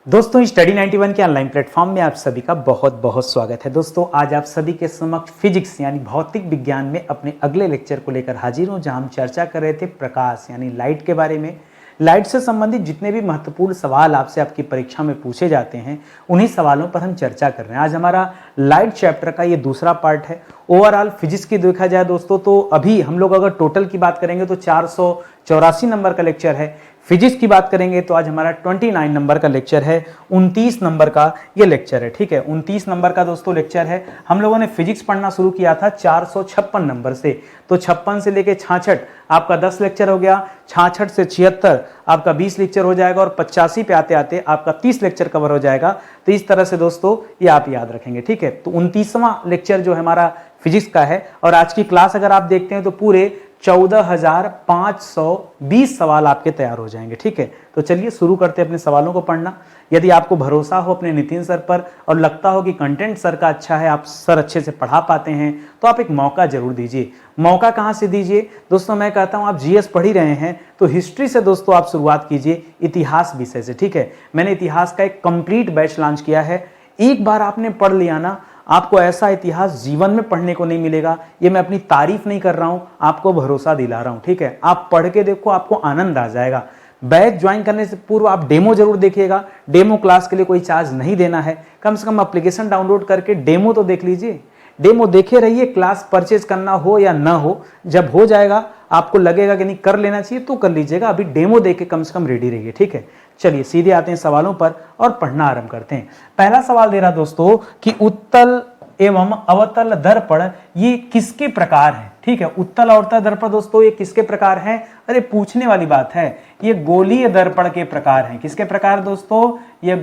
दोस्तों स्टडी 91 के online platform में आप सभी का बहुत बहुत स्वागत है। दोस्तों आज आप सभी के समक्ष फिजिक्स यानी भौतिक विज्ञान में अपने अगले लेक्चर को लेकर हाजिर हूं, जहां हम चर्चा कर रहे थे प्रकाश यानी लाइट के बारे में। लाइट से संबंधित जितने भी महत्वपूर्ण सवाल आपसे आपकी परीक्षा में पूछे जाते हैं उन्हीं सवालों पर हम चर्चा कर रहे हैं। आज हमारा लाइट चैप्टर का ये दूसरा पार्ट है। ओवरऑल फिजिक्स की देखा जाए दोस्तों तो अभी हम लोग अगर टोटल की बात करेंगे तो 484 नंबर का लेक्चर है। फिजिक्स की बात करेंगे तो आज हमारा 29 नंबर का लेक्चर है, 29 नंबर का ये लेक्चर है। ठीक है, 29 नंबर का दोस्तों लेक्चर है। हम लोगों ने फिजिक्स पढ़ना शुरू किया था 456 नंबर से, तो 56 से लेके 66 आपका 10 लेक्चर हो गया, 66 से 76 आपका 20 लेक्चर हो जाएगा और 85 पे आते आते आपका 30 लेक्चर कवर हो जाएगा। तो इस तरह से दोस्तों ये आप याद रखेंगे। ठीक है, तो 29वां लेक्चर जो है हमारा फिजिक्स का है और आज की क्लास अगर आप देखते हैं तो पूरे 14,520 सवाल आपके तैयार हो जाएंगे। ठीक है, तो चलिए शुरू करते हैं अपने सवालों को पढ़ना। यदि आपको भरोसा हो अपने नितिन सर पर और लगता हो कि कंटेंट सर का अच्छा है, आप सर अच्छे से पढ़ा पाते हैं, तो आप एक मौका जरूर दीजिए। मौका कहां से दीजिए दोस्तों? मैं कहता हूं आप जीएस पढ़ ही रहे हैं तो हिस्ट्री से दोस्तों आप शुरुआत कीजिए, इतिहास विषय से। ठीक है, मैंने इतिहास का एक कंप्लीट बैच लॉन्च किया है। एक बार आपने पढ़ लिया ना, आपको ऐसा इतिहास जीवन में पढ़ने को नहीं मिलेगा। ये मैं अपनी तारीफ नहीं कर रहा हूं, आपको भरोसा दिला रहा हूं। ठीक है, आप पढ़ के देखो, आपको आनंद आ जाएगा। बैच ज्वाइन करने से पूर्व आप डेमो जरूर देखिएगा। डेमो क्लास के लिए कोई चार्ज नहीं देना है, कम से कम एप्लीकेशन डाउनलोड करके डेमो तो देख लीजिए। डेमो देखे रहिए, क्लास परचेज करना हो या ना हो, जब हो जाएगा आपको लगेगा कि नहीं कर लेना चाहिए तो कर लीजिएगा। अभी डेमो देख के कम से कम रेडी रहिए। ठीक है, चलिए सीधे आते हैं सवालों पर और पढ़ना आरंभ करते हैं। पहला सवाल दे रहा दोस्तों कि उत्तल एवं अवतल दर्पण ये किसके प्रकार है? ठीक है, उत्तल अवतल दर्पण दोस्तों ये किसके प्रकार है? अरे पूछने वाली बात है। ये गोलीय दर्पण के प्रकार हैं। किसके प्रकार दोस्तों? ये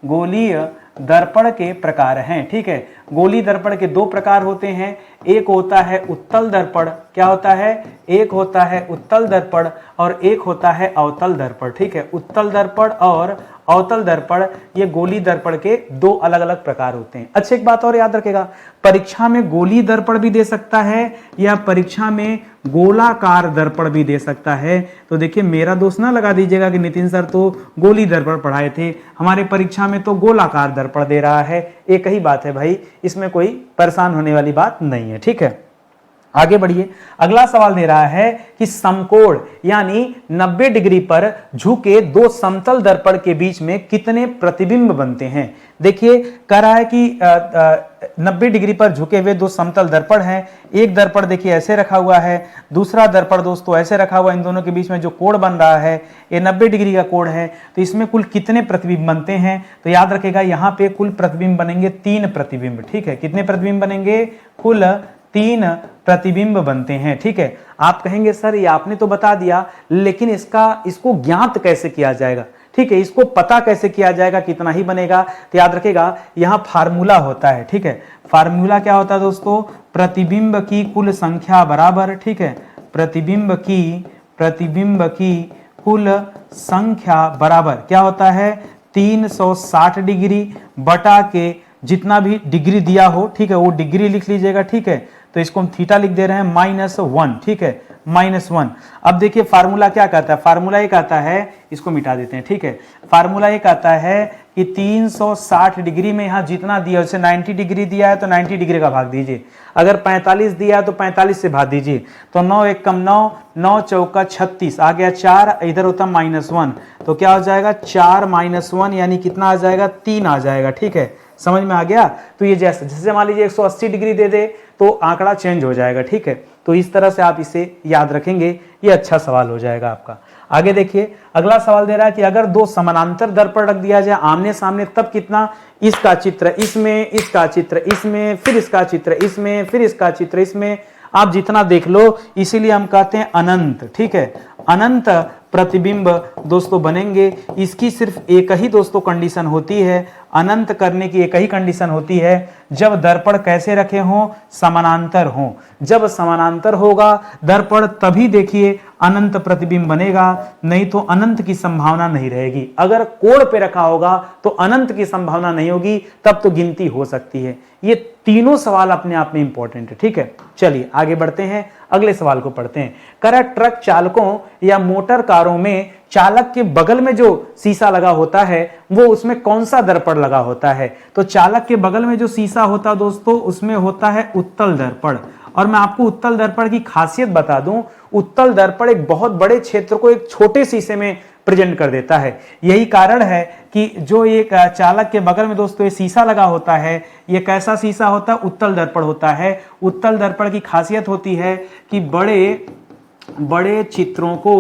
गोलीय दर्पण के प्रकार हैं। ठीक है, गोलीय दर्पण के दो प्रकार होते हैं। एक होता है उत्तल दर्पण। क्या होता है? एक होता है उत्तल दर्पण और एक होता है अवतल दर्पण। ठीक है, उत्तल दर्पण और अवतल दर्पण ये गोलीय दर्पण के दो अलग अलग प्रकार होते हैं। अच्छा, एक बात और याद रखेगा, परीक्षा में गोलीय दर्पण भी दे सकता है या परीक्षा में गोलाकार दर्पण भी दे सकता है। तो देखिए मेरा दोस्त ना लगा दीजिएगा कि नितिन सर तो गोलीय दर्पण पढ़ाए थे, हमारे परीक्षा में तो गोलाकार दर्पण दे रहा है। एक ही बात है भाई, इसमें कोई परेशान होने वाली बात नहीं है। ठीक है, आगे बढ़िए। अगला सवाल दे रहा है कि समकोण यानी 90 डिग्री पर झुके दो समतल दर्पण के बीच में कितने प्रतिबिंब बनते हैं? देखिए कह रहा है कि 90 डिग्री पर झुके हुए दो समतल दर्पण हैं। एक दर्पण देखिए ऐसे रखा हुआ है, दूसरा दर्पण दोस्तों ऐसे रखा हुआ है। इन दोनों के बीच में जो कोण बन रहा है ये 90 डिग्री का कोण है। तो इसमें कुल कितने प्रतिबिंब बनते हैं? तो याद रखेगा यहाँ पे कुल प्रतिबिंब बनेंगे 3 प्रतिबिंब। ठीक है, कितने प्रतिबिंब बनेंगे? कुल 3 प्रतिबिंब बनते हैं। ठीक है, आप कहेंगे सर ये आपने तो बता दिया, लेकिन इसको ज्ञात कैसे किया जाएगा? ठीक है, इसको पता कैसे किया जाएगा कितना ही बनेगा? तो याद रखेगा यहाँ फार्मूला होता है। ठीक है, फार्मूला क्या होता है दोस्तों? प्रतिबिंब की कुल संख्या बराबर, ठीक है, प्रतिबिंब की कुल संख्या बराबर क्या होता है? 360 डिग्री बटा के जितना भी डिग्री दिया हो, ठीक है, वो डिग्री लिख लीजिएगा। ठीक है, तो इसको हम थीटा लिख दे रहे हैं -1। ठीक है, -1। अब देखिए फार्मूला क्या कहता है? फार्मूला ये कहता है, इसको मिटा देते हैं। ठीक है, फार्मूला ये कहता है कि 360 डिग्री में यहाँ जितना दिया उसे 90 डिग्री दिया है तो 90 डिग्री का भाग दीजिए। अगर 45 दिया है तो 45 से भाग दीजिए। तो 9 एकम 9, 9 चौका 36, आ गया 4, इधर होता -1, तो क्या हो जाएगा? 4 - 1 यानी कितना आ जाएगा? 3 आ जाएगा। ठीक है, समझ में आ गया? तो ये जैसे मान लीजिए 180 डिग्री दे दे तो आंकड़ा चेंज हो जाएगा। ठीक है, तो इस तरह से आप इसे याद रखेंगे, ये अच्छा सवाल हो जाएगा आपका। आगे देखिए, अगला सवाल दे रहा है कि अगर दो समानांतर दर्पण रख दिया जाए आमने सामने तब कितना? इसका चित्र इसमें, इसका चित्र इसमें, फिर इसका चित्र इसमें, फिर इसका चित्र इसमें, आप जितना देख लो, इसीलिए हम कहते हैं अनंत। ठीक है, अनंत प्रतिबिंब दोस्तों बनेंगे। इसकी सिर्फ एक ही दोस्तों कंडीशन होती है, अनंत करने की एक ही कंडीशन होती है, जब दर्पण कैसे रखे हों? समानांतर हों। जब समानांतर होगा दर्पण तभी देखिए अनंत प्रतिबिंब बनेगा, नहीं तो अनंत की संभावना नहीं रहेगी। अगर कोण पे रखा होगा तो अनंत की संभावना नहीं होगी, तब तो गिनती हो सकती है। ये तीनों सवाल अपने आप में इंपॉर्टेंट है। ठीक है, चलिए आगे बढ़ते हैं, अगले सवाल को पढ़ते हैं। कह रहा ट्रक चालकों या मोटर कारों में चालक के बगल में जो शीशा लगा होता है वो उसमें कौन सा दर्पण लगा होता है? तो चालक के बगल में जो शीशा होता है दोस्तों उसमें होता है उत्तल दर्पण। और मैं आपको उत्तल दर्पण की खासियत बता दूं, उत्तल दर्पण एक बहुत बड़े क्षेत्र को एक छोटे शीशे में प्रेजेंट कर देता है। यही कारण है कि जो एक चालक के बगल में दोस्तों ये शीशा लगा होता है, ये कैसा शीशा होता है? उत्तल दर्पण होता है। उत्तल दर्पण की खासियत होती है कि बड़े चित्रों को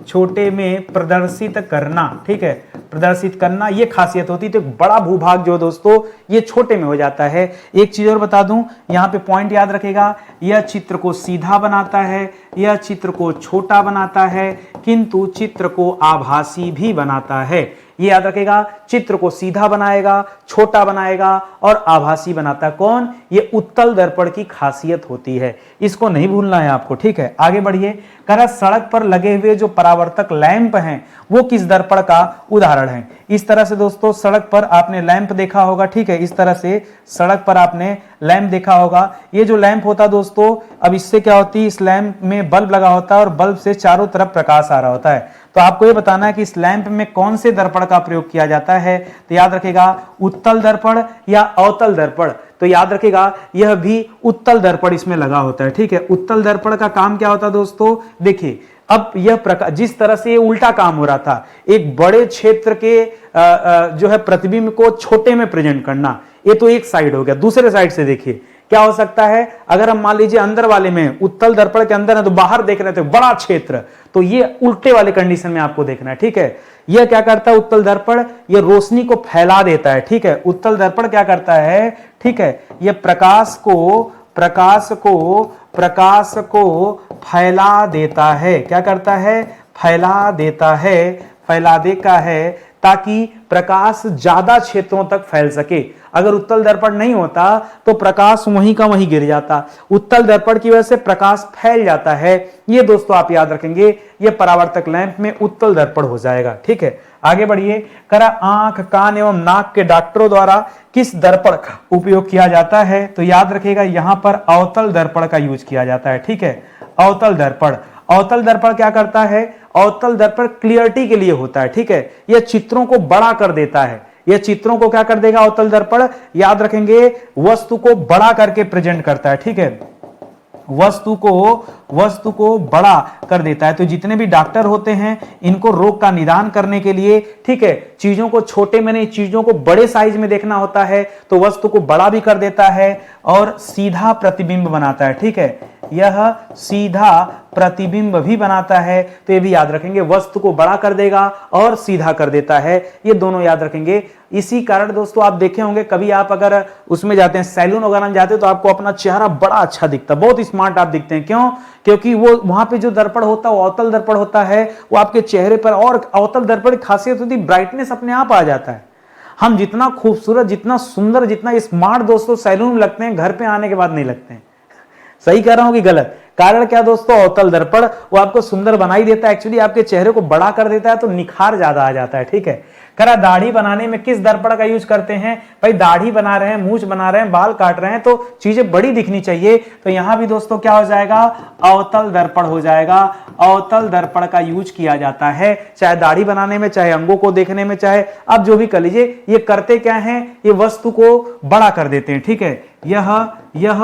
छोटे में प्रदर्शित करना, ठीक है, प्रदर्शित करना, ये खासियत होती है। तो एक बड़ा भूभाग जो दोस्तों ये छोटे में हो जाता है। एक चीज और बता दूं, यहाँ पे पॉइंट याद रखेगा, यह चित्र को सीधा बनाता है, यह चित्र को छोटा बनाता है, किंतु चित्र को आभासी भी बनाता है। ये याद रखेगा, चित्र को सीधा बनाएगा, छोटा बनाएगा और आभासी बनाता है। कौन? ये उत्तल दर्पण की खासियत होती है, इसको नहीं भूलना है आपको, ठीक है। आगे बढ़िए। कह रहा सड़क पर लगे हुए जो परावर्तक लैंप हैं वो किस दर्पण का उदाहरण है? इस तरह से दोस्तों सड़क पर आपने लैंप देखा होगा, ठीक है, इस तरह से सड़क पर आपने लैंप देखा होगा। ये जो लैंप होता है दोस्तों, अब इससे क्या होती है, इस लैंप में बल्ब लगा होता है और बल्ब से चारों तरफ प्रकाश आ रहा होता है। तो आपको ये बताना है कि इस लैंप में कौन से दर्पण का प्रयोग किया जाता है। तो याद रखेगा उत्तल दर्पण या अवतल दर्पण। तो याद रखेगा यह भी उत्तल दर्पण इसमें लगा होता है, ठीक है। उत्तल दर्पण का काम क्या होता है दोस्तों? देखिए, अब यह प्रकाश जिस तरह से ये उल्टा काम हो रहा था, एक बड़े क्षेत्र के जो है प्रतिबिंब को छोटे में प्रेजेंट करना, ये तो एक साइड हो गया। दूसरे साइड से देखिए क्या हो सकता है, अगर हम मान लीजिए अंदर वाले में उत्तल दर्पण के अंदर है तो बाहर देख रहे थे बड़ा क्षेत्र, तो ये उल्टे वाले कंडीशन में आपको देखना है, ठीक है। यह क्या करता है उत्तल दर्पण? ये रोशनी को फैला देता है, ठीक है। उत्तल दर्पण क्या करता है, ठीक है, यह प्रकाश को फैला देता है। क्या करता है? फैला देता है ताकि प्रकाश ज्यादा क्षेत्रों तक फैल सके। अगर उत्तल दर्पण नहीं होता तो प्रकाश वहीं का वहीं गिर जाता। उत्तल दर्पण की वजह से प्रकाश फैल जाता है। ये दोस्तों आप याद रखेंगे, ये परावर्तक लैंप में उत्तल दर्पण हो जाएगा, ठीक है। आगे बढ़िए। करा आंख, कान एवं नाक के डॉक्टरों द्वारा किस दर्पण का उपयोग किया जाता है? तो याद रखेगा यहां पर अवतल दर्पण का यूज किया जाता है, ठीक है। अवतल दर्पण क्या करता है? अवतल दर्पण क्लियरिटी के लिए होता है, ठीक है। यह चित्रों को बड़ा कर देता है। यह चित्रों को क्या कर देगा अवतल दर्पण? याद रखेंगे वस्तु को बड़ा करके प्रेजेंट करता है, ठीक है। वस्तु को बड़ा कर देता है। तो जितने भी डॉक्टर होते हैं इनको रोग का निदान करने के लिए, ठीक है, चीजों को छोटे में नहीं चीजों को बड़े साइज में देखना होता है, तो वस्तु को बड़ा भी कर देता है और सीधा प्रतिबिंब बनाता है, ठीक है। यह सीधा प्रतिबिंब भी बनाता है। तो ये भी याद रखेंगे, वस्तु को बड़ा कर देगा और सीधा कर देता है, ये दोनों याद रखेंगे। इसी कारण दोस्तों आप देखे होंगे, कभी आप अगर उसमें जाते हैं सैलून वगैरह में जाते हैं तो आपको अपना चेहरा बड़ा अच्छा दिखता है, बहुत स्मार्ट आप दिखते हैं। क्यों? क्योंकि वो वहां पे जो दर्पण होता है वो अवतल दर्पण होता है, वो आपके चेहरे पर, और अवतल दर्पण की खासियत होती है ब्राइटनेस अपने आप आ जाता है। हम जितना खूबसूरत, जितना सुंदर, जितना स्मार्ट दोस्तों सैलून में लगते हैं, घर पे आने के बाद नहीं लगते हैं। सही कह रहा हूं कि गलत? कारण क्या दोस्तों? अवतल दर्पण वो आपको सुंदर बना ही देता है, एक्चुअली आपके चेहरे को बड़ा कर देता है, तो निखार ज्यादा आ जाता है, ठीक है। करा दाढ़ी बनाने में किस दर्पण का यूज करते हैं? भाई दाढ़ी बना रहे हैं, मूंछ बना रहे हैं, बाल काट रहे हैं, तो चीजें बड़ी दिखनी चाहिए। तो यहां भी दोस्तों क्या हो जाएगा? अवतल दर्पण हो जाएगा। अवतल दर्पण का यूज किया जाता है, चाहे दाढ़ी बनाने में, चाहे अंगों को देखने में, चाहे आप जो भी कर लीजिए। ये करते क्या है? ये वस्तु को बड़ा कर देते हैं, ठीक है। यह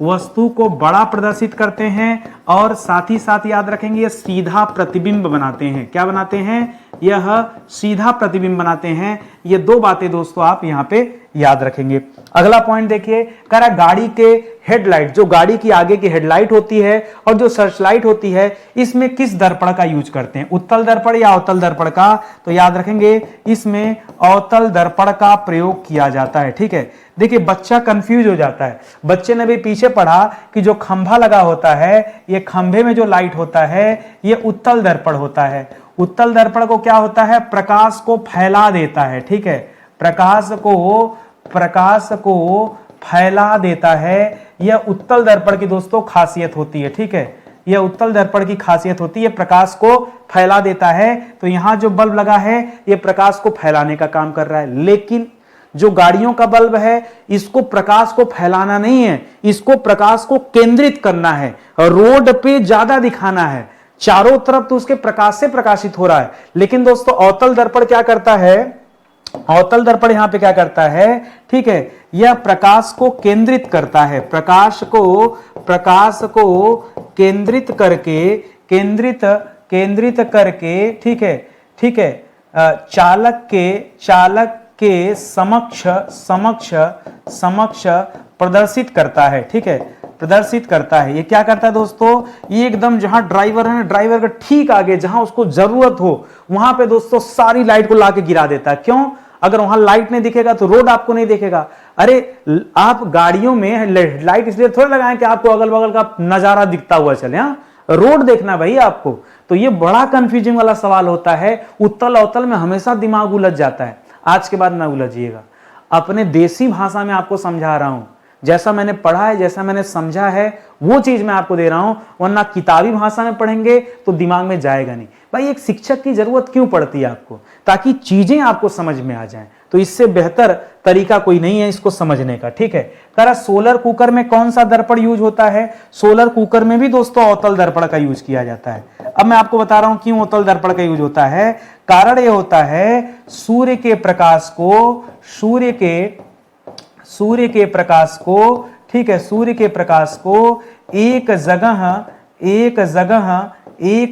वस्तु को बड़ा प्रदर्शित करते हैं और साथ ही साथ याद रखेंगे ये सीधा प्रतिबिंब बनाते हैं। क्या बनाते हैं? यह सीधा प्रतिबिंब बनाते हैं। ये दो बातें दोस्तों आप यहां पे याद रखेंगे। अगला पॉइंट देखिए, कह रहा गाड़ी के हेडलाइट, जो गाड़ी की आगे की हेडलाइट होती है और जो सर्च लाइट होती है, इसमें किस दर्पण का यूज करते हैं? उत्तल दर्पण या अवतल दर्पण का? तो याद रखेंगे इसमें अवतल दर्पण का प्रयोग किया जाता है, ठीक है। देखिए बच्चा कंफ्यूज हो जाता है। बच्चे ने भी पीछे पढ़ा कि जो खंभा लगा होता है, ये खंभे में जो लाइट होता है ये उत्तल दर्पण होता है। उत्तल दर्पण को क्या होता है? प्रकाश को फैला देता है, ठीक है। प्रकाश को फैला देता है। यह उत्तल दर्पण की दोस्तों खासियत होती है, ठीक है। यह उत्तल दर्पण की खासियत होती है, प्रकाश को फैला देता है। तो यहां जो बल्ब लगा है ये प्रकाश को फैलाने का काम कर रहा है। लेकिन जो गाड़ियों का बल्ब है, इसको प्रकाश को फैलाना नहीं है, इसको प्रकाश को केंद्रित करना है, रोड पे ज्यादा दिखाना है, चारों तरफ तो उसके प्रकाश से प्रकाशित हो रहा है। लेकिन दोस्तों अवतल दर्पण क्या करता है, अवतल दर्पण यहां पे क्या करता है, ठीक है, यह प्रकाश को केंद्रित करता है, प्रकाश को केंद्रित करके ठीक है चालक के समक्ष प्रदर्शित करता है, ठीक है, प्रदर्शित करता है। ये क्या करता है दोस्तों, ये एकदम जहां ड्राइवर है ना, ड्राइवर का ठीक आगे जहां उसको जरूरत हो वहां पे दोस्तों सारी लाइट को लाके गिरा देता है। क्यों? अगर वहां लाइट नहीं दिखेगा तो रोड आपको नहीं दिखेगा। अरे आप गाड़ियों में लाइट इसलिए थोड़ा लगाएं कि आपको अगल बगल का नजारा दिखता हुआ चले, हाँ, रोड देखना भाई आपको। तो ये बड़ा कंफ्यूजिंग वाला सवाल होता है, उत्तल अवतल में हमेशा दिमाग उलझ जाता है। आज के बाद ना उलझिएगा, अपने देसी भाषा में आपको समझा रहा हूं, जैसा मैंने पढ़ा है, जैसा मैंने समझा है वो चीज मैं आपको दे रहा हूं, वरना किताबी भाषा में पढ़ेंगे तो दिमाग में जाएगा नहीं। भाई एक शिक्षक की जरूरत क्यों पड़ती है आपको, ताकि चीजें आपको समझ में आ जाएं। तो इससे बेहतर तरीका कोई नहीं है इसको समझने का, ठीक है। करा सोलर कुकर में कौन सा दर्पण यूज होता है, सोलर कुकर में भी दोस्तों अवतल दर्पण का यूज किया जाता है। अब मैं आपको बता रहा हूं क्यों अवतल दर्पण का यूज होता है। कारण यह होता है सूर्य के प्रकाश को, ठीक है, सूर्य के प्रकाश को एक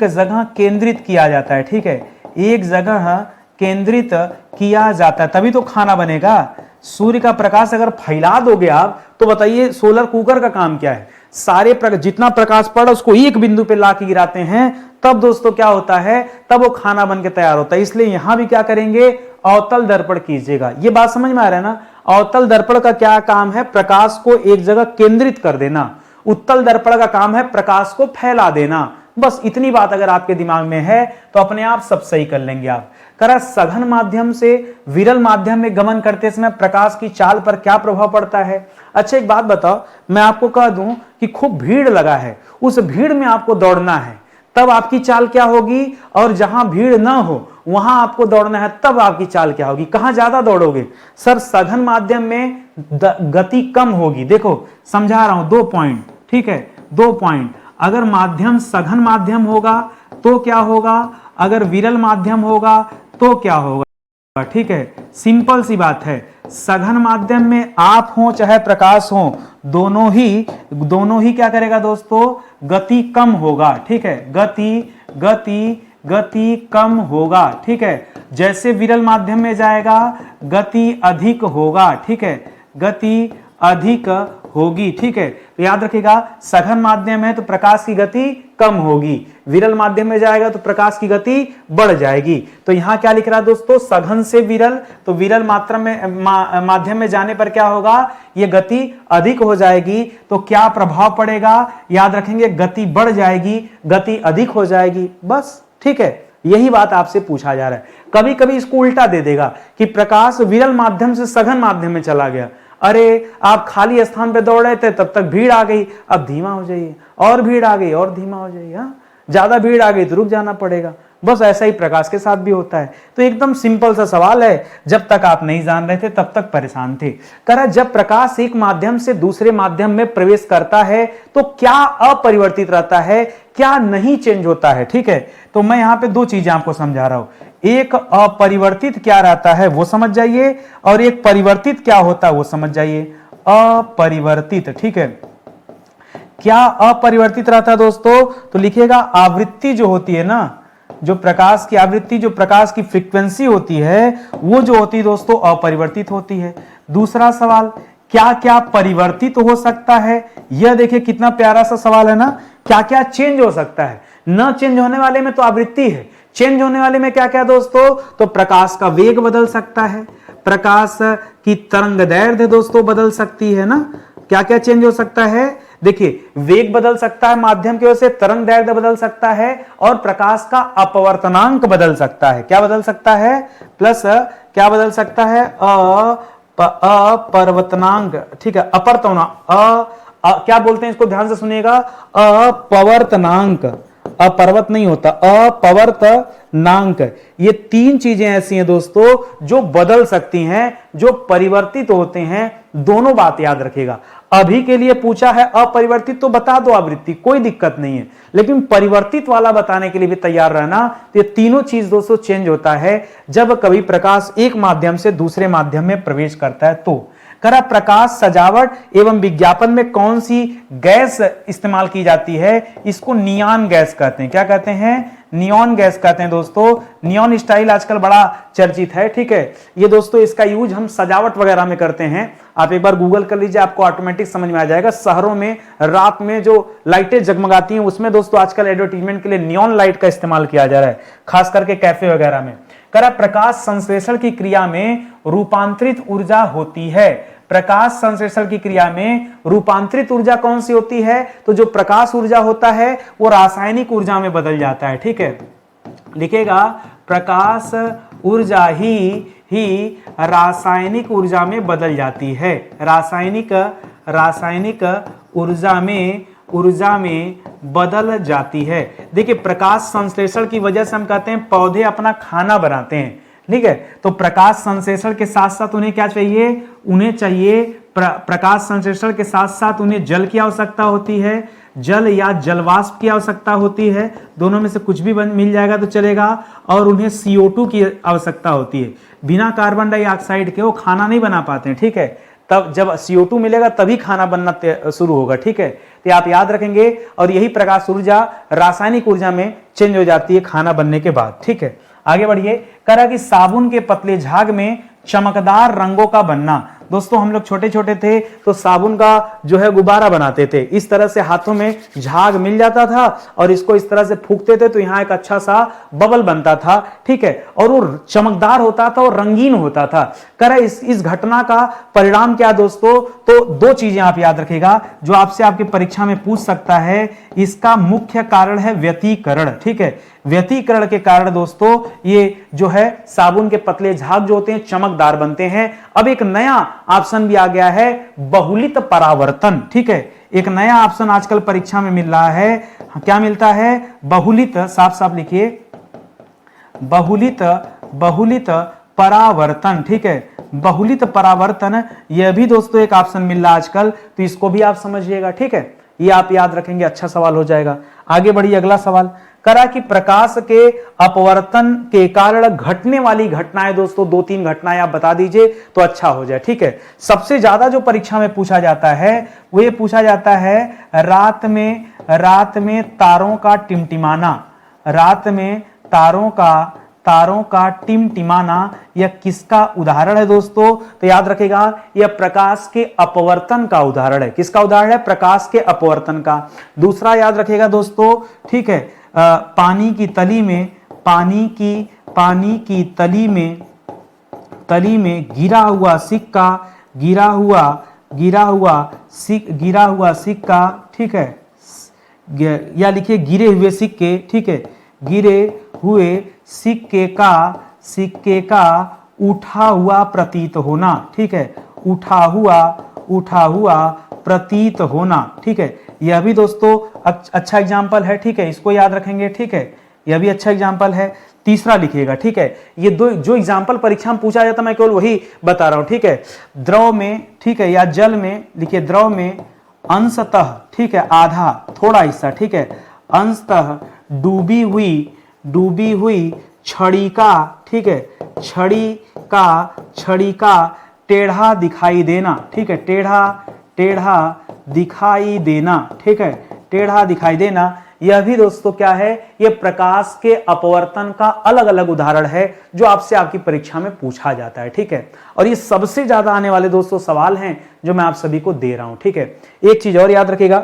जगह केंद्रित किया जाता है, ठीक है, एक जगह केंद्रित किया जाता है, तभी तो खाना बनेगा। सूर्य का प्रकाश अगर फैला दोगे आप तो बताइए सोलर कुकर का काम क्या है, सारे जितना प्रकाश पड़ा उसको एक बिंदु पे ला के गिराते हैं, तब दोस्तों क्या होता है, तब वो खाना बन के तैयार होता है। इसलिए यहां भी क्या करेंगे, अवतल दर्पण कीजिएगा। ये बात समझ में आ रहा है ना। अवतल दर्पण का क्या काम है, प्रकाश को एक जगह केंद्रित कर देना। उत्तल दर्पण का काम है प्रकाश को फैला देना। बस इतनी बात अगर आपके दिमाग में है तो अपने आप सब सही कर लेंगे आप। करा सघन माध्यम से विरल माध्यम में गमन करते समय प्रकाश की चाल पर क्या प्रभाव पड़ता है। अच्छा एक बात बताओ, मैं आपको कह दूं कि खूब भीड़ लगा है, उस भीड़ में आपको दौड़ना है, तब आपकी चाल क्या होगी, और जहां भीड़ ना हो वहां आपको दौड़ना है, तब आपकी चाल क्या होगी, कहां ज्यादा दौड़ोगे। सर सघन माध्यम में गति कम होगी। देखो समझा रहा हूं, 2 पॉइंट, ठीक है, 2 पॉइंट। अगर माध्यम सघन माध्यम होगा तो क्या होगा, अगर विरल माध्यम होगा तो क्या होगा, ठीक है, सिंपल सी बात है। सघन माध्यम में आप हो चाहे प्रकाश हो, दोनों ही क्या करेगा दोस्तों, गति कम होगा, ठीक है, गति कम होगा, ठीक है। जैसे विरल माध्यम में जाएगा गति अधिक होगा, ठीक है, गति अधिक होगी, ठीक है। तो याद रखिएगा सघन माध्यम है तो प्रकाश की गति कम होगी, विरल माध्यम में जाएगा तो प्रकाश की गति बढ़ जाएगी। तो यहां क्या लिख रहा है दोस्तों, सघन से विरल, तो विरल मात्रा में माध्यम में जाने पर क्या होगा, ये गति अधिक हो जाएगी। तो क्या प्रभाव पड़ेगा, याद रखेंगे गति बढ़ जाएगी, गति अधिक हो जाएगी, बस, ठीक है। यही बात आपसे पूछा जा रहा है। कभी कभी इसको उल्टा दे देगा कि प्रकाश विरल माध्यम से सघन माध्यम में चला गया। अरे आप खाली स्थान पे दौड़ रहे थे, तब तक भीड़ आ गई, अब धीमा हो जाइए, और भीड़ आ गई और धीमा हो जाइए, हाँ, ज्यादा भीड़ आ गई तो रुक जाना पड़ेगा। बस ऐसा ही प्रकाश के साथ भी होता है। तो एकदम सिंपल सा सवाल है, जब तक आप नहीं जान रहे थे तब तक परेशान थे। करा जब प्रकाश एक माध्यम से दूसरे माध्यम में प्रवेश करता है तो क्या अपरिवर्तित रहता है, क्या नहीं चेंज होता है, ठीक है। तो मैं यहां पे 2 चीजें आपको समझा रहा हूं, एक अपरिवर्तित क्या रहता है वो समझ जाइए, और एक परिवर्तित क्या होता है वो समझ जाइए। अपरिवर्तित, ठीक है, क्या अपरिवर्तित रहता है दोस्तों, तो लिखिएगा आवृत्ति जो होती है ना, जो प्रकाश की आवृत्ति, जो प्रकाश की फ्रीक्वेंसी होती है, वो जो होती है दोस्तों अपरिवर्तित होती है। दूसरा सवाल, क्या क्या परिवर्तित हो सकता है, यह देखिए कितना प्यारा सा सवाल है ना, क्या क्या चेंज हो सकता है। न चेंज होने वाले में तो आवृत्ति है, चेंज होने वाले में क्या क्या दोस्तों, तो प्रकाश का वेग बदल सकता है, प्रकाश की तरंगदैर्घ्य दोस्तों बदल सकती है ना। क्या क्या चेंज हो सकता है, देखिए वेग बदल सकता है माध्यम की वजह से, तरंगदैर्घ्य बदल सकता है, और प्रकाश का अपवर्तनांक बदल सकता है। क्या बदल सकता है, प्लस क्या बदल सकता है, अपवर्तनांक, ठीक है, अपवर्तनांक, क्या बोलते हैं इसको ध्यान से सुनिएगा, अपवर्तनांक, अपर्वत नहीं होता, अपवर्त नांक। ये तीन चीजें ऐसी हैं दोस्तों जो बदल सकती हैं, जो परिवर्तित होते हैं। दोनों बात याद रखेगा। अभी के लिए पूछा है अपरिवर्तित तो बता दो आवृत्ति, कोई दिक्कत नहीं है, लेकिन परिवर्तित वाला बताने के लिए भी तैयार रहना। तो ये तीनों चीज दोस्तों चेंज होता है जब कभी प्रकाश एक माध्यम से दूसरे माध्यम में प्रवेश करता है। तो करा प्रकाश सजावट एवं विज्ञापन में कौन सी गैस इस्तेमाल की जाती है? इसको नियॉन गैस कहते हैं। क्या कहते हैं? नियॉन गैस कहते हैं दोस्तों। नियॉन स्टाइल आजकल बड़ा चर्चित है, ठीक है। ये दोस्तों इसका यूज हम सजावट वगैरह में करते हैं। आप एक बार गूगल कर लीजिए, आपको ऑटोमेटिक समझ में आ जाएगा। शहरों में रात में जो लाइटें जगमगाती हैं उसमें दोस्तों आजकल एडवर्टीजमेंट के लिए नियॉन लाइट का इस्तेमाल किया जा रहा है, खास करके कैफे वगैरह में। करा प्रकाश संश्लेषण की क्रिया में रूपांतरित ऊर्जा होती है। प्रकाश संश्लेषण की क्रिया में रूपांतरित ऊर्जा कौन सी होती है? तो जो प्रकाश ऊर्जा होता है वो रासायनिक ऊर्जा में बदल जाता है, ठीक है। लिखेगा प्रकाश ऊर्जा ही रासायनिक ऊर्जा में बदल जाती है। रासायनिक ऊर्जा में बदल जाती है। देखिए प्रकाश संश्लेषण की वजह से हम कहते हैं पौधे अपना खाना बनाते हैं, ठीक है। तो प्रकाश संश्लेषण के साथ साथ उन्हें क्या चाहिए? उन्हें चाहिए प्रकाश संश्लेषण के साथ साथ उन्हें जल की आवश्यकता होती है, जल या जलवाष्प की आवश्यकता होती है। दोनों में से कुछ भी मिल जाएगा तो चलेगा। और उन्हें CO2 की आवश्यकता होती है। बिना कार्बन डाइऑक्साइड के वो खाना नहीं बना पाते हैं, ठीक है। तब जब CO2 मिलेगा तभी खाना बनना शुरू होगा, ठीक है। तो आप याद रखेंगे। और यही प्रकाश ऊर्जा रासायनिक ऊर्जा में चेंज हो जाती है खाना बनने के बाद, ठीक है। आगे बढ़िए। करा कि साबुन के पतले झाग में चमकदार रंगों का बनना। दोस्तों हम लोग छोटे छोटे थे तो साबुन का जो है गुब्बारा बनाते थे। इस तरह से हाथों में झाग मिल जाता था और इसको इस तरह से फूंकते थे तो यहाँ एक अच्छा सा बबल बनता था, ठीक है। और वो चमकदार होता था और रंगीन होता था। करा इस घटना का परिणाम क्या दोस्तों? तो दो चीजें आप याद रखेगा जो आपसे आपकी परीक्षा में पूछ सकता है। इसका मुख्य कारण है व्यतिकरण, ठीक है। व्यतिकरण के कारण दोस्तों ये जो है साबुन के पतले झाग जो होते हैं चमकदार बनते हैं। अब एक नया ऑप्शन भी आ गया है, बहुलित परावर्तन, ठीक है। एक नया ऑप्शन आजकल परीक्षा में मिल रहा है। क्या मिलता है? बहुलित, साफ साफ लिखिए, बहुलित परावर्तन, ठीक है। बहुलित परावर्तन, यह भी दोस्तों एक ऑप्शन मिल रहा है आजकल, तो इसको भी आप समझिएगा, ठीक है। ये आप याद रखेंगे, अच्छा सवाल हो जाएगा। आगे बढ़िए, अगला सवाल। करा कि प्रकाश के अपवर्तन के कारण घटने वाली घटनाएं, दोस्तों 2-3 घटनाएं आप बता दीजिए तो अच्छा हो जाए, ठीक है। सबसे ज्यादा जो परीक्षा में पूछा जाता है वो ये पूछा जाता है रात में तारों का टिमटिमाना। रात में तारों का टिमटिमाना यह किसका उदाहरण है दोस्तों? तो याद रखेगा यह प्रकाश के अपवर्तन का उदाहरण है। किसका उदाहरण है? प्रकाश के अपवर्तन का। दूसरा याद रखेगा दोस्तों, ठीक है, पानी की तली में गिरा हुआ सिक्का, ठीक है, या लिखिए गिरे हुए सिक्के, ठीक है। गिरे हुए सिक्के का उठा हुआ प्रतीत होना, ठीक है। उठा हुआ प्रतीत होना, ठीक है। यह भी दोस्तों अच्छा एग्जाम्पल है, ठीक है। इसको याद रखेंगे, ठीक है। यह भी अच्छा एग्जाम्पल है। तीसरा लिखिएगा, ठीक है। ये दो जो एग्जाम्पल परीक्षा में पूछा जाता मैं केवल वही बता रहा हूं, ठीक है। द्रव में, ठीक है, या जल में, लिखिए द्रव में अंशतः, ठीक है, आधा थोड़ा हिस्सा, ठीक है, अंशतः डूबी हुई छड़ी का, ठीक है, छड़ी का टेढ़ा दिखाई देना, ठीक है। टेढ़ा दिखाई देना, ठीक है, टेढ़ा दिखाई देना। यह भी दोस्तों क्या है? यह प्रकाश के अपवर्तन का अलग अलग उदाहरण है जो आपसे आपकी परीक्षा में पूछा जाता है, ठीक है। और ये सबसे ज्यादा आने वाले दोस्तों सवाल हैं जो मैं आप सभी को दे रहा हूं, ठीक है। एक चीज और याद रखिएगा,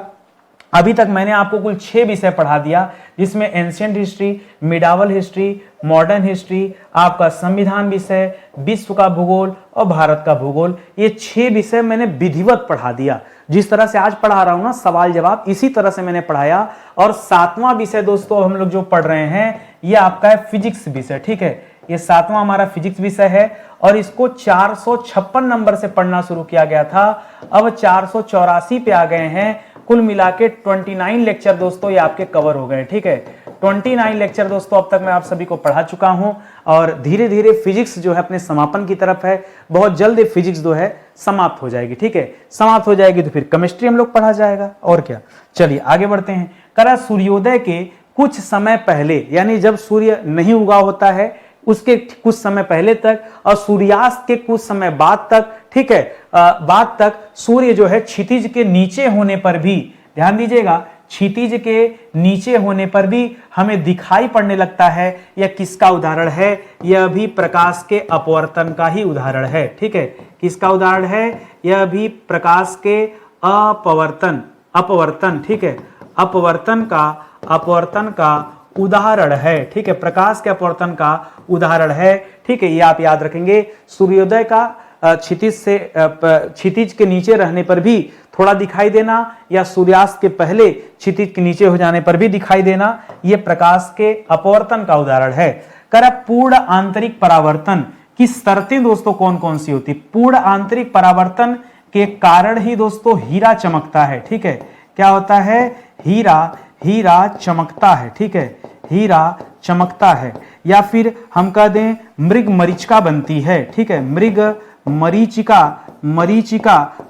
अभी तक मैंने आपको कुल 6 विषय पढ़ा दिया, जिसमें ancient history, medieval history, modern history, आपका संविधान विषय, विश्व का भूगोल और भारत का भूगोल। ये 6 विषय मैंने विधिवत पढ़ा दिया। जिस तरह से आज पढ़ा रहा हूं ना सवाल जवाब, इसी तरह से मैंने पढ़ाया। और 7वां विषय दोस्तों हम लोग जो पढ़ रहे हैं ये आपका है फिजिक्स विषय, ठीक है। ये 7वां हमारा फिजिक्स विषय है और इसको 456 नंबर से पढ़ना शुरू किया गया था। अब 484 पे आ गए हैं। कुल मिला के 29 लेक्चर दोस्तों ये आपके कवर हो गए, ठीक है। 29 लेक्चर दोस्तों अब तक मैं आप सभी को पढ़ा चुका हूं और धीरे धीरे फिजिक्स जो है अपने समापन की तरफ है। बहुत जल्द फिजिक्स जो है समाप्त हो जाएगी, ठीक है। समाप्त हो जाएगी तो फिर केमिस्ट्री हम लोग पढ़ा जाएगा और क्या। चलिए आगे बढ़ते हैं। करा सूर्योदय के कुछ समय पहले, यानी जब सूर्य नहीं उगा होता है उसके कुछ समय पहले तक और सूर्यास्त के कुछ समय बाद तक, ठीक है, बाद तक सूर्य जो है क्षितिज के नीचे होने पर भी, ध्यान दीजिएगा, क्षितिज के नीचे होने पर भी हमें दिखाई पड़ने लगता है। यह किसका उदाहरण है? यह भी प्रकाश के अपवर्तन का ही उदाहरण है, ठीक है। किसका उदाहरण है? यह भी प्रकाश के अपवर्तन, ठीक है, अपवर्तन का उदाहरण है, ठीक है। प्रकाश के अपवर्तन का उदाहरण है, ठीक है। ये आप याद रखेंगे। सूर्योदय का क्षितिज के नीचे रहने पर भी थोड़ा दिखाई देना या सूर्यास्त के पहले क्षितिज के नीचे हो जाने पर भी दिखाई देना, यह प्रकाश के अपवर्तन का उदाहरण है। कर पूर्ण आंतरिक परावर्तन की शर्तें दोस्तों कौन कौन सी होती? पूर्ण आंतरिक परावर्तन के कारण ही दोस्तों हीरा चमकता है, ठीक है। क्या होता है? हीरा चमकता है, ठीक है। हीरा चमकता है। या फिर हम कह दें मृग मरीचिका बनती है, ठीक है। मृग मरीचिका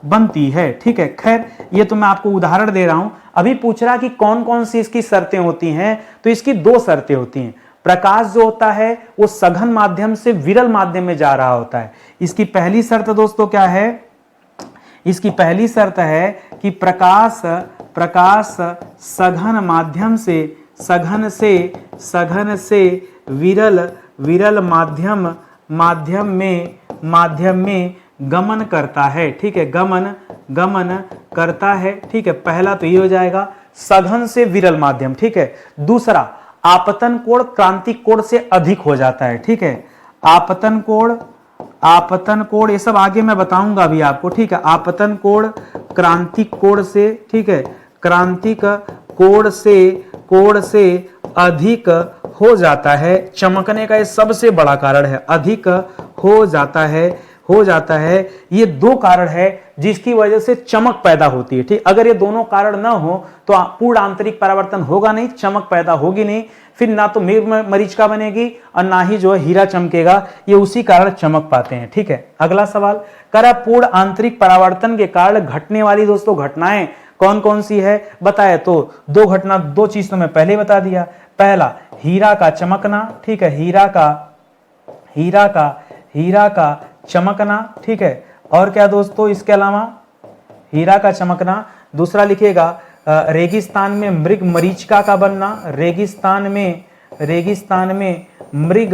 बनती है, ठीक है। खैर ये तो मैं आपको उदाहरण दे रहा हूं। अभी पूछ रहा कि कौन कौन सी इसकी शर्तें होती हैं, तो इसकी दो शर्तें होती हैं। प्रकाश जो होता है वो सघन माध्यम से विरल माध्यम में जा रहा होता है। इसकी पहली शर्त दोस्तों क्या है? इसकी पहली शर्त है कि प्रकाश सघन माध्यम से विरल माध्यम में गमन करता है, ठीक है। गमन करता है, ठीक है। पहला तो ये हो जाएगा सघन से विरल माध्यम, ठीक है। दूसरा आपतन कोण क्रांतिक कोण से अधिक हो जाता है, ठीक है। आपतन कोण ये सब आगे मैं बताऊंगा अभी आपको, ठीक है। आपतन कोण क्रांतिक कोण से, ठीक है, क्रांतिक कोण से अधिक हो जाता है। चमकने का ये सबसे बड़ा कारण है, अधिक हो जाता है। ये दो कारण है जिसकी वजह से चमक पैदा होती है, ठीक। अगर ये दोनों कारण ना हो तो पूर्ण आंतरिक परावर्तन होगा नहीं, चमक पैदा होगी नहीं, फिर ना तो मृग मरीचिका बनेगी और ना ही जो है हीरा चमकेगा। ये उसी कारण चमक पाते हैं, ठीक है। अगला सवाल, करा पूर्ण आंतरिक परावर्तन के कारण घटने वाली दोस्तों घटनाएं कौन कौन सी है बताए? तो दो चीज तो मैं पहले बता दिया। पहला हीरा का चमकना, ठीक है। हीरा का चमकना, ठीक है। और क्या दोस्तों इसके अलावा? हीरा का चमकना। दूसरा लिखिएगा रेगिस्तान में मृग मरीचिका का बनना। रेगिस्तान में मृग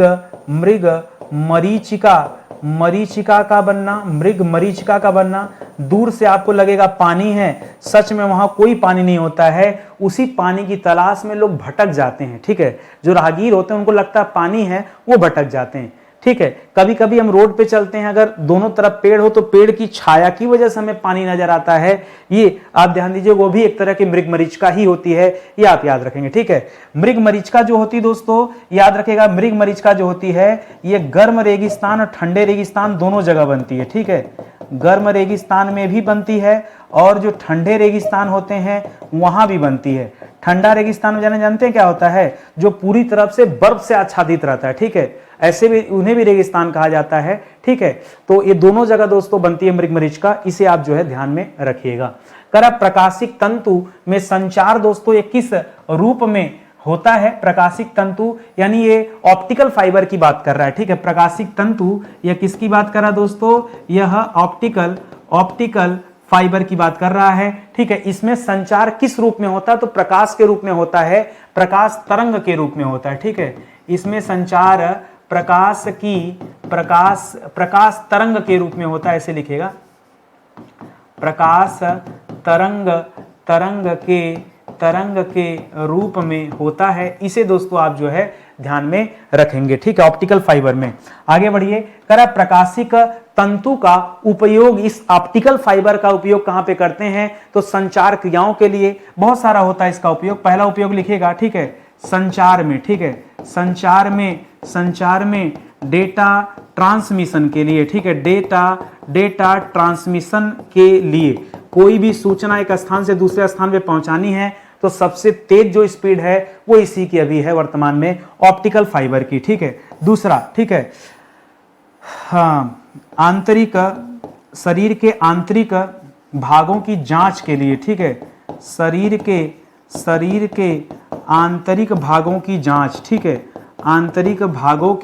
मरीचिका का बनना, मृग मरीचिका का बनना। दूर से आपको लगेगा पानी है, सच में वहां कोई पानी नहीं होता है। उसी पानी की तलाश में लोग भटक जाते हैं, ठीक है। जो राहगीर होते हैं उनको लगता है पानी है, वो भटक जाते हैं, ठीक है। कभी कभी हम रोड पे चलते हैं, अगर दोनों तरफ पेड़ हो तो पेड़ की छाया की वजह से हमें पानी नजर आता है। ये आप ध्यान दीजिए, वो भी एक तरह की मृग मरीचिका ही होती है, ये आप याद रखेंगे, ठीक है। मृग मरीचिका जो होती है दोस्तों, याद रखेगा, मृग मरीचिका जो होती है ये गर्म रेगिस्तान और ठंडे रेगिस्तान दोनों जगह बनती है, ठीक है। गर्म रेगिस्तान में भी बनती है और जो ठंडे रेगिस्तान होते हैं वहां भी बनती है। ठंडा रेगिस्तान में जानते हैं क्या होता है? जो पूरी तरफ से बर्फ से आच्छादित रहता है, ठीक है। ऐसे भी उन्हें भी रेगिस्तान कहा जाता है, ठीक है। तो ये दोनों जगह दोस्तों बनती है मृग मरीचिका, इसे आप जो है ध्यान में रखिएगा। करा प्रकाशिक तंतु में संचार दोस्तों ये किस रूप में होता है? प्रकाशिक तंतु यानी ये ऑप्टिकल फाइबर की बात कर रहा है, ठीक है। प्रकाशिक तंतु यह किसकी बात कर रहा है दोस्तों? यह ऑप्टिकल फाइबर की बात कर रहा है, ठीक है। इसमें संचार किस रूप में होता है? तो प्रकाश के रूप में होता है, प्रकाश तरंग के रूप में होता है, ठीक है। इसमें संचार प्रकाश तरंग के रूप में होता है, ऐसे लिखेगा, प्रकाश तरंग के रूप में होता है। इसे दोस्तों आप जो है ध्यान में रखेंगे, ठीक है, ऑप्टिकल फाइबर में। आगे बढ़िए, करा प्रकाशिक तंतु का उपयोग, इस ऑप्टिकल फाइबर का उपयोग कहां पे करते हैं? तो संचार क्रियाओं के लिए बहुत सारा होता है इसका उपयोग। पहला उपयोग लिखिएगा, ठीक है, संचार में, ठीक है। संचार में डेटा ट्रांसमिशन के लिए, ठीक है। डेटा ट्रांसमिशन के लिए कोई भी सूचना एक स्थान से दूसरे स्थान पे पहुंचानी है तो सबसे तेज जो स्पीड है वो इसी की अभी है वर्तमान में, ऑप्टिकल फाइबर की। ठीक है, दूसरा, ठीक है, हाँ, आंतरिक, शरीर के आंतरिक भागों की जांच के लिए, ठीक है, शरीर के आंतरिक भागों की जांच, ठीक है, आंतरिक भागों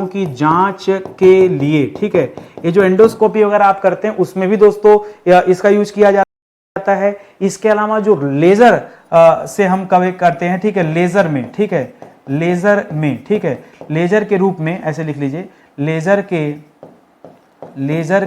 की जांच के लिए, ठीक है। ये जो एंडोस्कोपी वगैरह आप करते हैं उसमें भी दोस्तों इसका यूज किया जाता है। इसके अलावा जो लेजर से हम कवर करते हैं, ठीक है, लेजर में, ठीक है, लेजर में, ठीक है, लेजर के रूप में, ऐसे लिख लीजिए, लेजर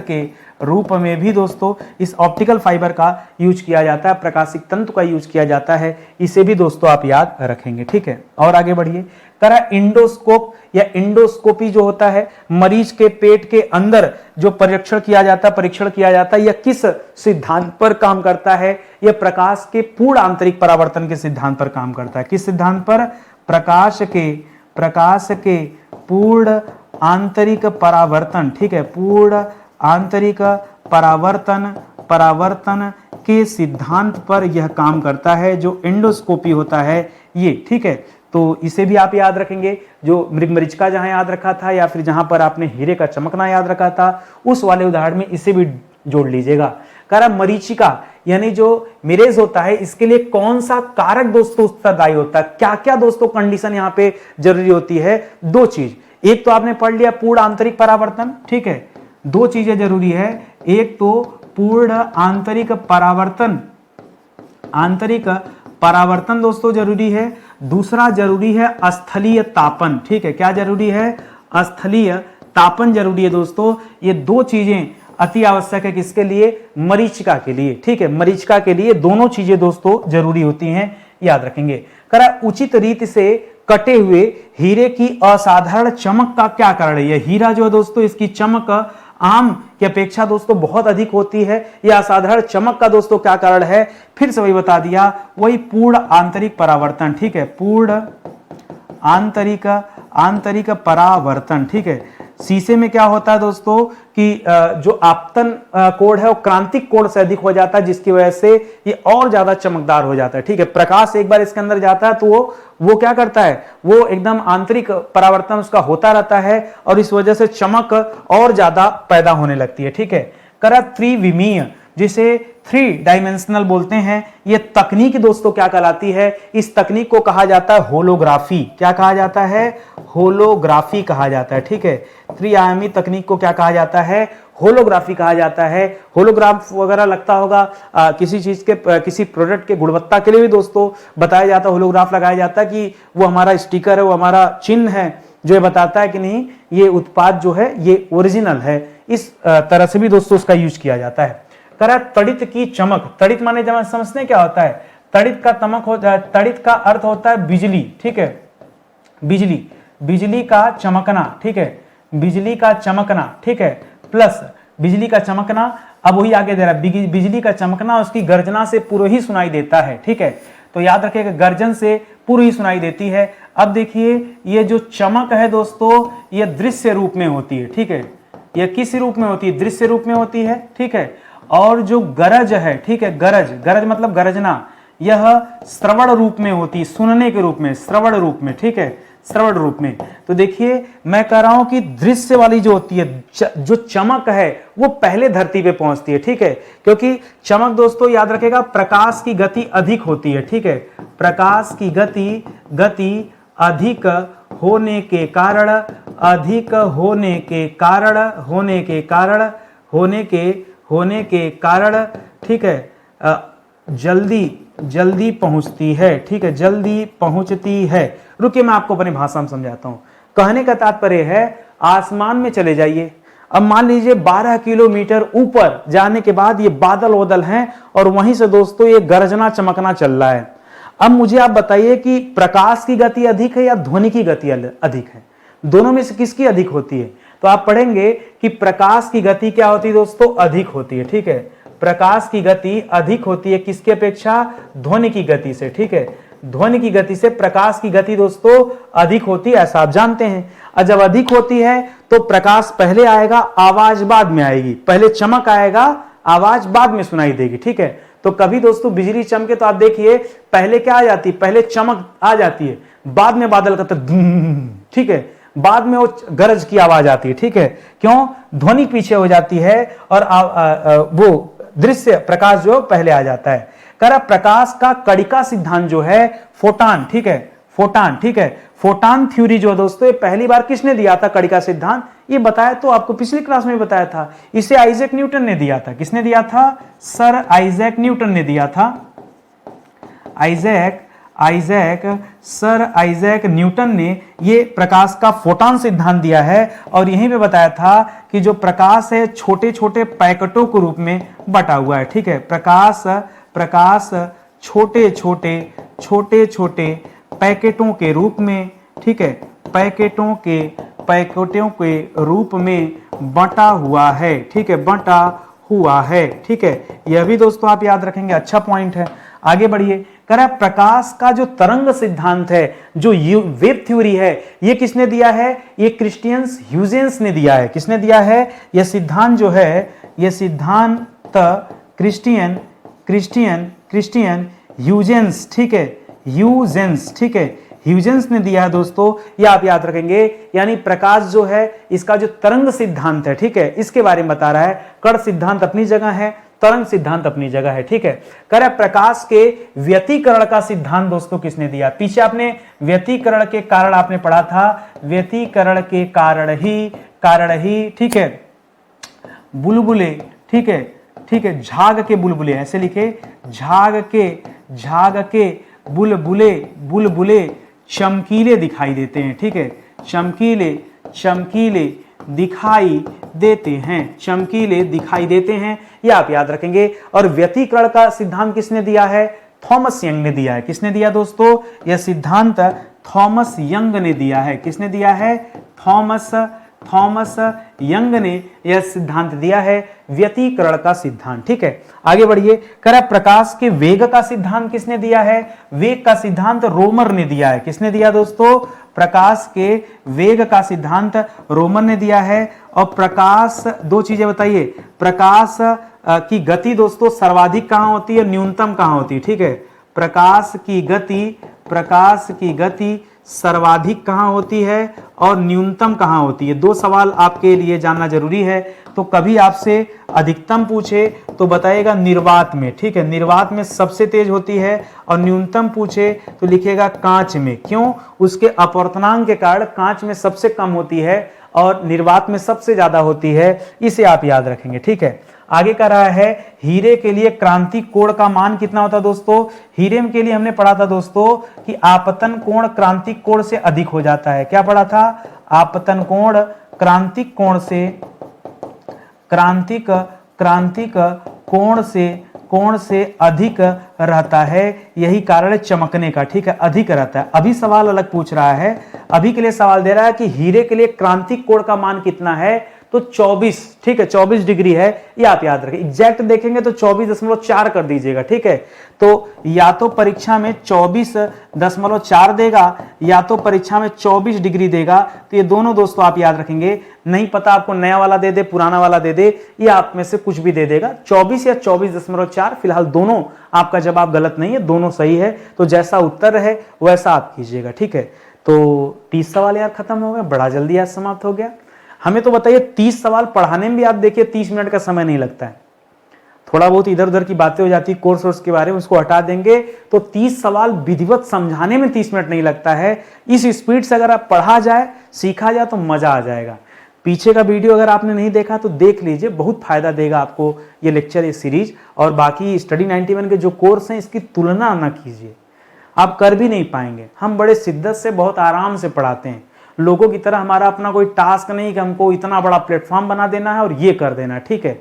के रूप में भी दोस्तों इस ऑप्टिकल फाइबर का यूज किया जाता है, प्रकाशिक तंतु का यूज किया जाता है। इसे भी दोस्तों आप याद रखेंगे। ठीक है, और आगे बढ़िए। करा इंडोस्कोप या इंडोस्कोपी जो होता है, मरीज के पेट के अंदर जो परीक्षण किया जाता है, यह किस सिद्धांत पर काम करता है? यह प्रकाश के पूर्ण आंतरिक परावर्तन के सिद्धांत पर काम करता है। किस सिद्धांत पर? प्रकाश के पूर्ण आंतरिक परावर्तन, ठीक है, पूर्ण आंतरिक परावर्तन के सिद्धांत पर यह काम करता है, जो एंडोस्कोपी होता है ये। ठीक है, तो इसे भी आप याद रखेंगे। जो मृगमरीचिका जहां याद रखा था, या फिर जहां पर आपने हीरे का चमकना याद रखा था, उस वाले उदाहरण में इसे भी जोड़ लीजिएगा। करा मरीचिका यानी जो मिरेज होता है, इसके लिए कौन सा कारक दोस्तों उत्तरदायी होता है? क्या क्या दोस्तों कंडीशन यहां पे जरूरी होती है? दो चीज, एक तो आपने पढ़ लिया पूर्ण आंतरिक परावर्तन, ठीक है, दो चीजें जरूरी है, एक तो पूर्ण आंतरिक परावर्तन दोस्तों जरूरी है, दूसरा जरूरी है स्थलीय तापन। ठीक है, क्या जरूरी है? स्थलीय तापन जरूरी है दोस्तों। ये दो चीजें अति आवश्यक है किसके लिए? मरीचिका के लिए। ठीक है, मरीचिका के लिए दोनों चीजें दोस्तों जरूरी होती हैं, याद रखेंगे। करा उचित रीति से कटे हुए हीरे की असाधारण चमक का क्या कारण है? यह हीरा जो है दोस्तों, इसकी चमक आम की अपेक्षा दोस्तों बहुत अधिक होती है। यह असाधारण चमक का दोस्तों क्या कारण है? फिर से वही बता दिया, वही पूर्ण आंतरिक परावर्तन। ठीक है, पूर्ण आंतरिक परावर्तन। ठीक है, शीशे में क्या होता है दोस्तों कि जो आपतन कोण है वो क्रांतिक कोण से अधिक हो जाता है, जिसकी वजह से ये और ज्यादा चमकदार हो जाता है। ठीक है, प्रकाश एक बार इसके अंदर जाता है तो वो क्या करता है? वो एकदम आंतरिक परावर्तन उसका होता रहता है, और इस वजह से चमक और ज्यादा पैदा होने लगती है। ठीक है, करा त्रिविमीय, जिसे 3 डायमेंशनल बोलते हैं, ये तकनीक दोस्तों क्या कहलाती है? इस तकनीक को कहा जाता है होलोग्राफी। क्या कहा जाता है? होलोग्राफी कहा जाता है। ठीक है, त्रिआयामी तकनीक को क्या कहा जाता है? होलोग्राफी कहा जाता है। होलोग्राफ वगैरह लगता होगा किसी चीज के, किसी प्रोडक्ट के गुणवत्ता के लिए भी दोस्तों बताया जाता है, होलोग्राफ लगाया जाता है कि वो हमारा स्टिकर है, वो हमारा चिन्ह है, जो ये बताता है कि नहीं ये उत्पाद जो है ये ओरिजिनल है। इस तरह से भी दोस्तों उसका यूज किया जाता है। करा तड़ित की चमक। तड़ित माने जब समझते हैं क्या होता है? तड़ित का तमक होता है, तड़ित का अर्थ होता है बिजली। ठीक है, बिजली का चमकना। ठीक है, बिजली का चमकना। ठीक है, प्लस बिजली का चमकना, अब वही आगे दे रहा है, बिजली का चमकना उसकी गर्जना से पूर्व ही सुनाई देता है। ठीक है, तो याद रखिएगा गर्जन से पूर्व ही सुनाई देती है। अब देखिए ये जो चमक है दोस्तों, ये दृश्य रूप में होती है। ठीक है, यह किस रूप में होती है? दृश्य रूप में होती है। ठीक है, और जो गरज है, ठीक है, गरज मतलब गरजना, यह श्रवण रूप में होती है, सुनने के रूप में, श्रवण रूप में। ठीक है, श्रवण रूप में। तो देखिए मैं कह रहा हूं कि दृश्य वाली जो होती है, जो चमक है वो पहले धरती पे पहुंचती है। ठीक है, क्योंकि चमक दोस्तों याद रखेगा प्रकाश की गति अधिक होती है। ठीक है, प्रकाश की गति अधिक होने के कारण ठीक है, जल्दी पहुंचती है। ठीक है, जल्दी पहुंचती है। रुकिए मैं आपको अपनी भाषा में समझाता हूं। कहने का तात्पर्य है आसमान में चले जाइए। अब मान लीजिए 12 किलोमीटर ऊपर जाने के बाद ये बादल हैं, और वहीं से दोस्तों ये गरजना चमकना चल रहा है। अब मुझे आप बताइए कि प्रकाश की गति अधिक है या ध्वनि की गति अधिक है? दोनों में से किसकी अधिक होती है? तो आप पढ़ेंगे कि प्रकाश की गति क्या होती है दोस्तों? अधिक होती है। ठीक है, प्रकाश की गति अधिक होती है किसकी अपेक्षा? ध्वनि की गति से। ठीक है, ध्वनि की गति से प्रकाश की गति दोस्तों अधिक होती है, ऐसा आप जानते हैं। और जब अधिक होती है तो प्रकाश पहले आएगा, आवाज बाद में आएगी। पहले चमक आएगा, आवाज बाद में सुनाई देगी। ठीक है, तो कभी दोस्तों बिजली चमके तो आप देखिए पहले क्या आ जाती है, पहले चमक आ जाती है, बाद में बादल करता धूम, ठीक है, बाद में वो गरज की आवाज आती है, ठीक है, क्यों, ध्वनि पीछे हो जाती है और वो दृश्य प्रकाश जो पहले आ जाता है। कह प्रकाश का कणिका सिद्धांत जो है फोटान, ठीक है, फोटान, ठीक है, फोटान थ्योरी जो दोस्तों पहली बार किसने दिया था कणिका सिद्धांत, ये बताया तो आपको पिछली क्लास में बताया था, इसे आइजैक न्यूटन ने दिया था। किसने दिया था, सर आइजैक न्यूटन ने दिया था। सर आइजैक न्यूटन ने ये प्रकाश का फोटॉन सिद्धांत दिया है और यहीं पे बताया था कि जो प्रकाश है छोटे छोटे पैकेटों के रूप में बटा हुआ है, ठीक है, प्रकाश छोटे छोटे पैकेटों के रूप में, ठीक है, पैकेटों के रूप में बटा हुआ है, ठीक है, बटा हुआ है, ठीक है, यह भी दोस्तों आप याद रखेंगे, अच्छा पॉइंट है। आगे बढ़िए, कह रहा है प्रकाश का जो तरंग सिद्धांत है, जो वेव थ्योरी है, ये किसने दिया है, ये क्रिस्टियन ह्यूजेंस ने दिया है। किसने दिया है, यह सिद्धांत जो है, यह सिद्धांत क्रिस्टियन ह्यूजेंस, ठीक है, ह्यूजेंस, ठीक है, ह्यूजेंस ने दिया है दोस्तों, ये आप याद रखेंगे। यानी प्रकाश जो है इसका जो तरंग सिद्धांत है, ठीक है, इसके बारे में बता रहा है। कण सिद्धांत अपनी जगह है, तरंग सिद्धांत अपनी जगह है, ठीक है। कह रहा है प्रकाश के व्यतिकरण का सिद्धांत दोस्तों किसने दिया, पीछे आपने व्यतिकरण के कारण आपने पढ़ा था, व्यतिकरण के कारण ही, ठीक है, बुलबुले, ठीक है, ठीक है, झाग के बुलबुले, ऐसे लिखे, झाग के बुलबुले चमकीले दिखाई देते हैं, ठीक है, चमकीले दिखाई देते हैं, ये आप याद रखेंगे। और व्यतिकरण का सिद्धांत किसने दिया है, थॉमस यंग ने दिया है। किसने दिया दोस्तों, यह सिद्धांत थॉमस यंग ने दिया है। किसने दिया है, थॉमस यंग ने यह सिद्धांत दिया है, व्यतिकरण का सिद्धांत, ठीक है। आगे बढ़िए, कह रहा है प्रकाश के वेग का सिद्धांत किसने दिया है, वेग का सिद्धांत रोमर ने दिया है। किसने दिया दोस्तों, प्रकाश के वेग का सिद्धांत रोमर ने दिया है। और प्रकाश, दो चीजें बताइए, प्रकाश की गति दोस्तों सर्वाधिक कहां होती है, न्यूनतम कहां होती है, ठीक है, प्रकाश की गति सर्वाधिक कहां होती है और न्यूनतम कहां होती है। दो सवाल आपके लिए जानना जरूरी है। तो कभी आपसे अधिकतम पूछे तो बताइएगा निर्वात में, ठीक है, निर्वात में सबसे तेज होती है, और न्यूनतम पूछे तो लिखिएगा कांच में। क्यों, उसके अपवर्तनांक के कारण कांच में सबसे कम होती है और निर्वात में सबसे ज्यादा होती है, इसे आप याद रखेंगे, ठीक है। आगे कह रहा है हीरे के लिए क्रांतिक कोण का मान कितना होता है दोस्तों, हीरे के लिए हमने पढ़ा था दोस्तों कि आपतन कोण क्रांतिक कोण से अधिक हो जाता है। क्या पढ़ा था, आपतन कोण क्रांतिक कोण से अधिक रहता है, यही कारण है चमकने का, ठीक है, अधिक रहता है। अभी सवाल अलग पूछ रहा है, अभी के लिए सवाल दे रहा है कि हीरे के लिए क्रांतिक कोण का मान कितना है, तो 24, ठीक है, 24 डिग्री है, ये आप याद रखें। एग्जैक्ट देखेंगे तो 24.4 कर दीजिएगा, ठीक है। तो या तो परीक्षा में 24.4 देगा या तो परीक्षा में 24 डिग्री देगा, तो ये दोनों दोस्तों आप याद रखेंगे। नहीं पता आपको नया वाला दे दे, पुराना वाला दे दे, ये आप में से कुछ भी दे देगा, 24 या 24.4। फिलहाल दोनों आपका जवाब गलत नहीं है, दोनों सही है। तो जैसा उत्तर है वैसा आप कीजिएगा, ठीक है। तो 30 सवाल यार खत्म हो गया, बड़ा जल्दी आज समाप्त हो गया। हमें तो बताइए 30 सवाल पढ़ाने में भी आप देखिए 30 मिनट का समय नहीं लगता है। थोड़ा बहुत इधर उधर की बातें हो जाती है कोर्स के बारे में, उसको हटा देंगे तो 30 सवाल विधिवत समझाने में 30 मिनट नहीं लगता है। इस स्पीड से अगर आप पढ़ा जाए, सीखा जाए तो मजा आ जाएगा। पीछे का वीडियो अगर आपने नहीं देखा तो देख लीजिए, बहुत फायदा देगा आपको ये लेक्चर, ये सीरीज। और बाकी स्टडी 91 के जो कोर्स हैं इसकी तुलना ना कीजिए, आप कर भी नहीं पाएंगे। हम बड़े शिद्दत से बहुत आराम से पढ़ाते हैं, लोगों की तरह हमारा अपना कोई टास्क नहीं कि हमको इतना बड़ा प्लेटफॉर्म बना देना है और ये कर देना, ठीक है।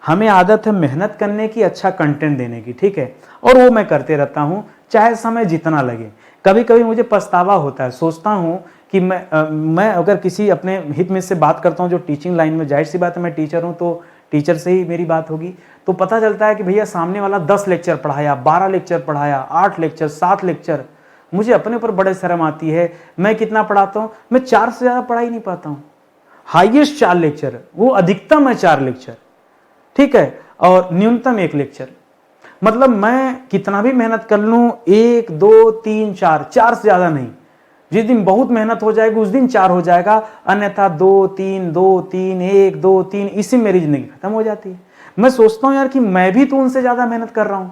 हमें आदत है मेहनत करने की, अच्छा कंटेंट देने की, ठीक है, और वो मैं करते रहता हूं चाहे समय जितना लगे। कभी कभी मुझे पछतावा होता है, सोचता हूं कि मैं अगर किसी अपने हित में से बात करता हूं जो टीचिंग लाइन में, जाहिर सी बात है मैं टीचर हूं तो टीचर से ही मेरी बात होगी, तो पता चलता है कि भैया सामने वाला 10 लेक्चर पढ़ाया, 12 लेक्चर पढ़ाया, 8 लेक्चर, 7 लेक्चर। मुझे अपने ऊपर बड़े शर्म आती है। मैं कितना पढ़ाता हूं, मैं 4 से ज्यादा पढ़ा ही नहीं पाता हूं। हाईएस्ट 4 लेक्चर, वो अधिकतम है 4 लेक्चर, ठीक है, और न्यूनतम 1 लेक्चर। मतलब मैं कितना भी मेहनत कर लूं, 1 2 3 4, 4 से ज्यादा नहीं। जिस दिन बहुत मेहनत हो जाएगी उस दिन 4 हो जाएगा, अन्यथा 2 3 2 3 1 2 3, इसी में मेरी जिंदगी खत्म हो जाती है। मैं सोचता हूं यार कि मैं भी तो उनसे ज्यादा मेहनत कर रहा हूं।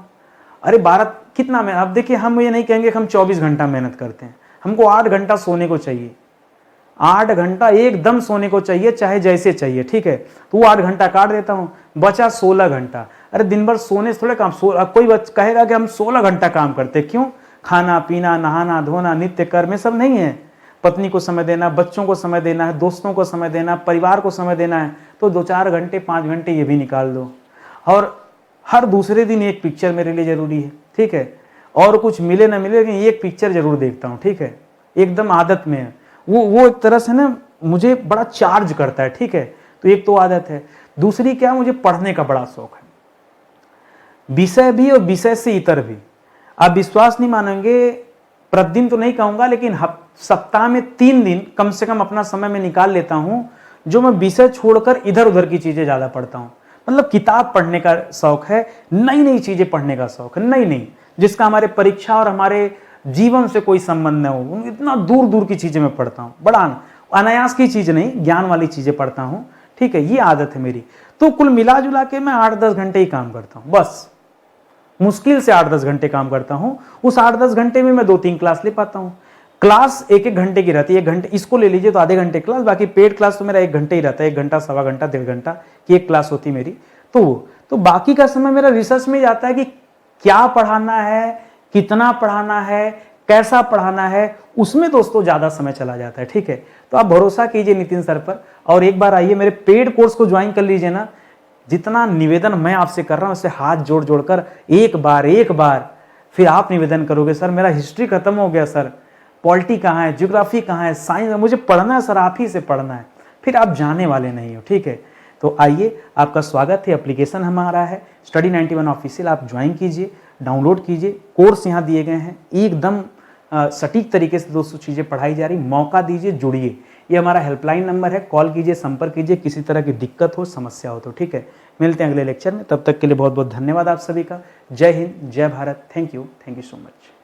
अरे भारत कितना मेहनत, अब देखिए हम ये नहीं कहेंगे कि हम 24 घंटा मेहनत करते हैं, हमको 8 घंटा सोने को चाहिए, 8 घंटा एकदम सोने को चाहिए, चाहे जैसे चाहिए, ठीक है। तो वो 8 घंटा काट देता हूं, बचा 16 घंटा। अरे दिन भर सोने से थोड़े काम, कोई कहेगा कि हम 16 घंटा काम करते, क्यों? खाना पीना, नहाना धोना, नित्य कर्म सब नहीं है। पत्नी को समय देना, बच्चों को समय देना है, दोस्तों को समय देना, परिवार को समय देना है, तो 2-4 घंटे 5 घंटे ये भी निकाल दो। और हर दूसरे दिन एक पिक्चर मेरे लिए जरूरी है, ठीक है। और कुछ मिले ना मिले लेकिन एक पिक्चर जरूर देखता हूँ, ठीक है। एकदम आदत में है वो एक तरह से ना मुझे बड़ा चार्ज करता है, ठीक है। तो एक तो आदत है, दूसरी क्या, मुझे पढ़ने का बड़ा शौक है, विषय भी और विषय से इतर भी। आप विश्वास नहीं मानेंगे, प्रतिदिन तो नहीं कहूंगा लेकिन सप्ताह में 3 दिन कम से कम अपना समय में निकाल लेता हूं जो मैं विषय छोड़कर इधर उधर की चीजें ज्यादा पढ़ता हूं। मतलब किताब पढ़ने का शौक है, नई नई चीजें पढ़ने का शौक है, नई जिसका हमारे परीक्षा और हमारे जीवन से कोई संबंध न हो, इतना दूर दूर की चीजें मैं पढ़ता हूँ, बड़ा अनायास की चीज नहीं, ज्ञान वाली चीजें पढ़ता हूँ, ठीक है। ये आदत है मेरी। तो कुल मिला जुला के मैं 8-10 घंटे ही काम करता हूँ, बस मुश्किल से 8-10 घंटे काम करता हूँ। उस 8-10 घंटे में मैं 2-3 क्लास ले पाता हूँ। क्लास 1-1 घंटे की रहती है, 1 घंटे इसको ले लीजिए तो आधे घंटे क्लास, बाकी पेड क्लास तो मेरा 1 घंटे ही रहता है, 1 घंटा, सवा घंटा, 1.5 घंटा की एक क्लास होती मेरी। तो बाकी का समय मेरा रिसर्च में जाता है कि क्या पढ़ाना है, कितना पढ़ाना है, कैसा पढ़ाना है, उसमें दोस्तों ज्यादा समय चला जाता है, ठीक है। तो आप भरोसा कीजिए नितिन सर पर, और एक बार आइए मेरे पेड कोर्स को ज्वाइन कर लीजिए ना। जितना निवेदन मैं आपसे कर रहा हूं उससे हाथ जोड़ जोड़कर एक बार फिर आप निवेदन करोगे, सर मेरा हिस्ट्री खत्म हो गया, सर पॉलिटी कहाँ है, ज्योग्राफी कहाँ है, साइंस मुझे पढ़ना है सर, आप ही से पढ़ना है, फिर आप जाने वाले नहीं हो, ठीक है। तो आइए, आपका स्वागत है। एप्लीकेशन हमारा है स्टडी 91 ऑफिशियल, आप ज्वाइन कीजिए, डाउनलोड कीजिए, कोर्स यहाँ दिए गए हैं, एकदम सटीक तरीके से दोस्तों चीज़ें पढ़ाई जा रही। मौका दीजिए, जुड़िए। ये हमारा हेल्पलाइन नंबर है, कॉल कीजिए, संपर्क कीजिए, किसी तरह की दिक्कत हो, समस्या हो तो, ठीक है। मिलते हैं अगले लेक्चर में, तब तक के लिए बहुत बहुत धन्यवाद आप सभी का। जय हिंद, जय Bharat, thank you so much.